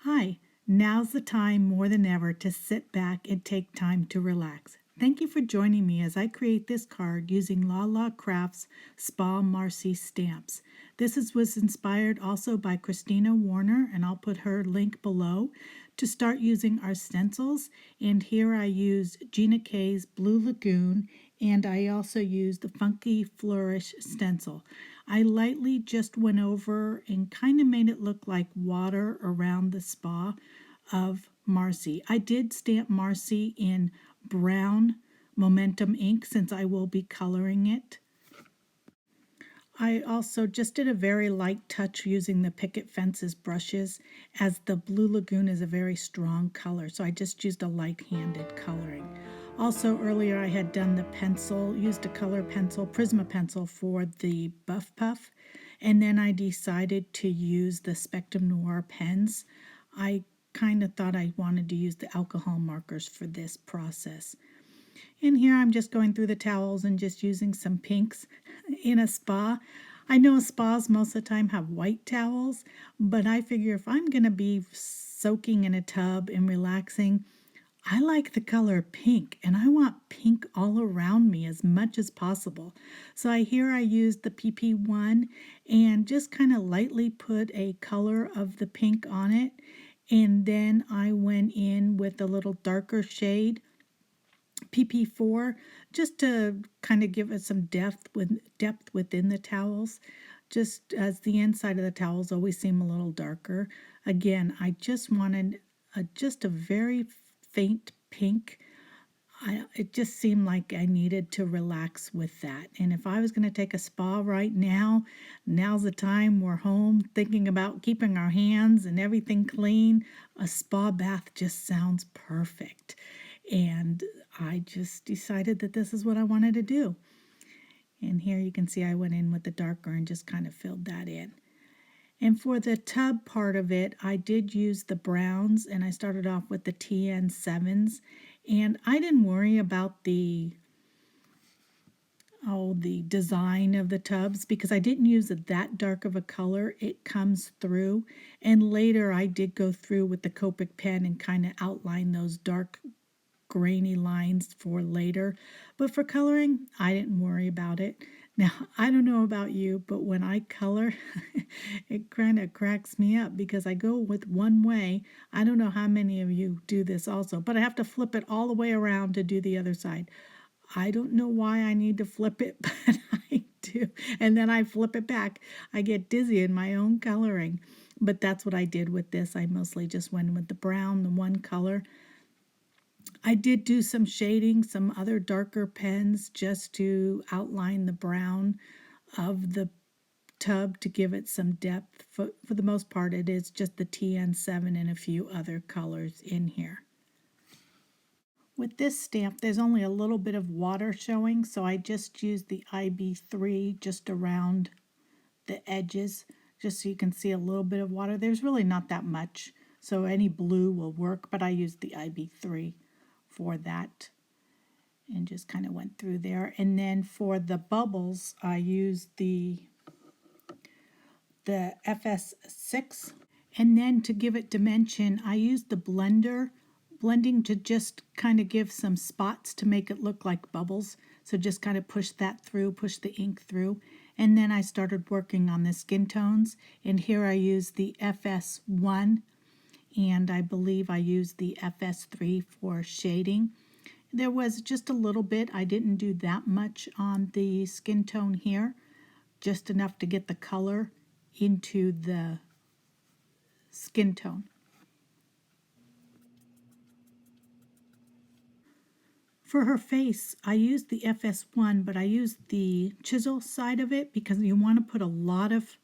Hi, now's the time more than ever to sit back and take time to relax. Thank you for joining me as I create this card using La Crafts Spa Marci stamps. Was inspired also by Christina Warner, and I'll put her link below to start using our stencils. And here I used Gina K's Blue Lagoon, and I also used the Funky Flourish stencil. I lightly just went over and kind of made it look like water around the spa of Marci. I did stamp Marci in brown momentum ink since I will be coloring it. I also just did a very light touch using the picket fences brushes, as the Blue Lagoon is a very strong color, so I just used a light-handed coloring. Also earlier I had done the pencil, used a color pencil, Prisma pencil for the Buff Puff, and then I decided to use the Spectrum Noir pens. I kind of thought I wanted to use the alcohol markers for this process. And here I'm just going through the towels and just using some pinks in a spa. I know spas most of the time have white towels, but I figure if I'm going to be soaking in a tub and relaxing, I like the color pink, and I want pink all around me as much as possible. So here I used the PP1 and just kind of lightly put a color of the pink on it. And then I went in with a little darker shade, PP4, just to kind of give it some depth within the towels, just as the inside of the towels always seem a little darker. Again, I just wanted just a very faint pink. It just seemed like I needed to relax with that. And if I was going to take a spa right now, now's the time. We're home thinking about keeping our hands and everything clean. A spa bath just sounds perfect. And I just decided that this is what I wanted to do. And here you can see I went in with the darker and just kind of filled that in. And for the tub part of it, I did use the browns, and I started off with the TN7s. And I didn't worry about the design of the tubs because I didn't use it that dark of a color. It comes through. And later I did go through with the Copic pen and kind of outline those dark grainy lines for later. But for coloring, I didn't worry about it. Now, I don't know about you, but when I color, it kind of cracks me up because I go with one way. I don't know how many of you do this also, but I have to flip it all the way around to do the other side. I don't know why I need to flip it, but I do. And then I flip it back. I get dizzy in my own coloring. But that's what I did with this. I mostly just went with the brown, the one color. I did do some shading, some other darker pens just to outline the brown of the tub to give it some depth. For the most part, it is just the TN7 and a few other colors in here. With this stamp, there's only a little bit of water showing, so I just used the IB3 just around the edges, just so you can see a little bit of water. There's really not that much, so any blue will work, but I used the IB3 for that and just kind of went through there. And then for the bubbles, I used the FS6. And then to give it dimension, I used the blending to just kind of give some spots to make it look like bubbles. So just kind of push that through, push the ink through. And then I started working on the skin tones. And here I used the FS1, and I believe I used the FS3 for shading. There was just a little bit. I didn't do that much on the skin tone here, just enough to get the color into the skin tone. For her face, I used the FS1, but I used the chisel side of it because you want to put a lot of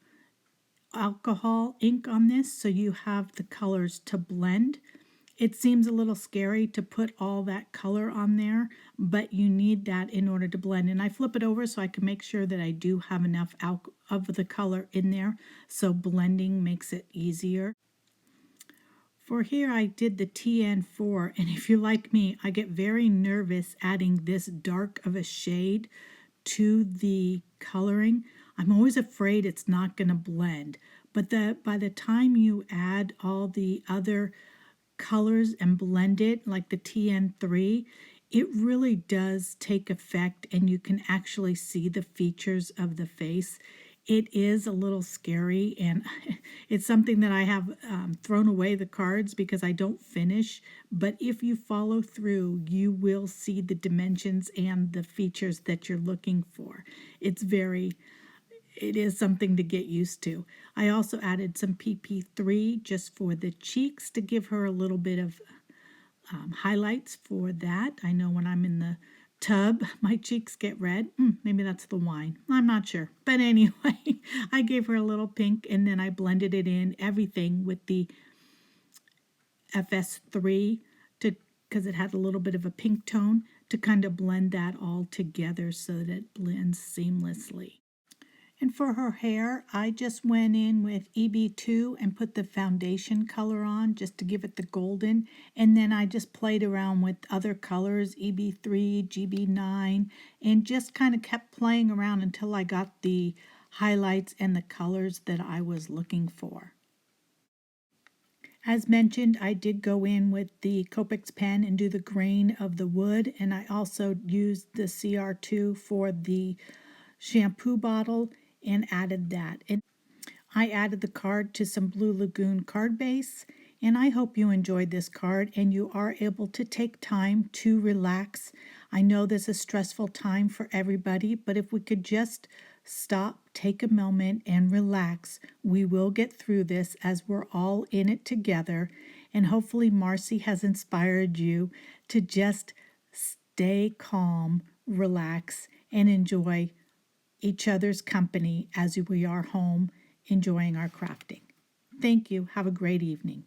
alcohol ink on this so you have the colors to blend. It seems a little scary to put all that color on there, but you need that in order to blend. And I flip it over so I can make sure that I do have enough of the color in there, so blending makes it easier. For here I did the TN4, and if you're like me, I get very nervous adding this dark of a shade to the coloring. I'm always afraid it's not going to blend, But by the time you add all the other colors and blend it like the TN3, it really does take effect and you can actually see the features of the face. It is a little scary, and it's something that I have thrown away the cards because I don't finish. But if you follow through, you will see the dimensions and the features that you're looking for. It is something to get used to. I also added some PP3 just for the cheeks to give her a little bit of highlights for that. I know when I'm in the tub, my cheeks get red. Maybe that's the wine. I'm not sure. But anyway, I gave her a little pink and then I blended it in everything with the FS3 to because it had a little bit of a pink tone to kind of blend that all together so that it blends seamlessly. And for her hair, I just went in with EB2 and put the foundation color on just to give it the golden. And then I just played around with other colors, EB3, GB9, and just kind of kept playing around until I got the highlights and the colors that I was looking for. As mentioned, I did go in with the Copics pen and do the grain of the wood, and I also used the CR2 for the shampoo bottle and added that. And I added the card to some Blue Lagoon card base, and I hope you enjoyed this card and you are able to take time to relax. I know this is a stressful time for everybody, but if we could just stop, take a moment, and relax, we will get through this as we're all in it together. And hopefully Marci has inspired you to just stay calm, relax, and enjoy each other's company as we are home enjoying our crafting. Thank you. Have a great evening.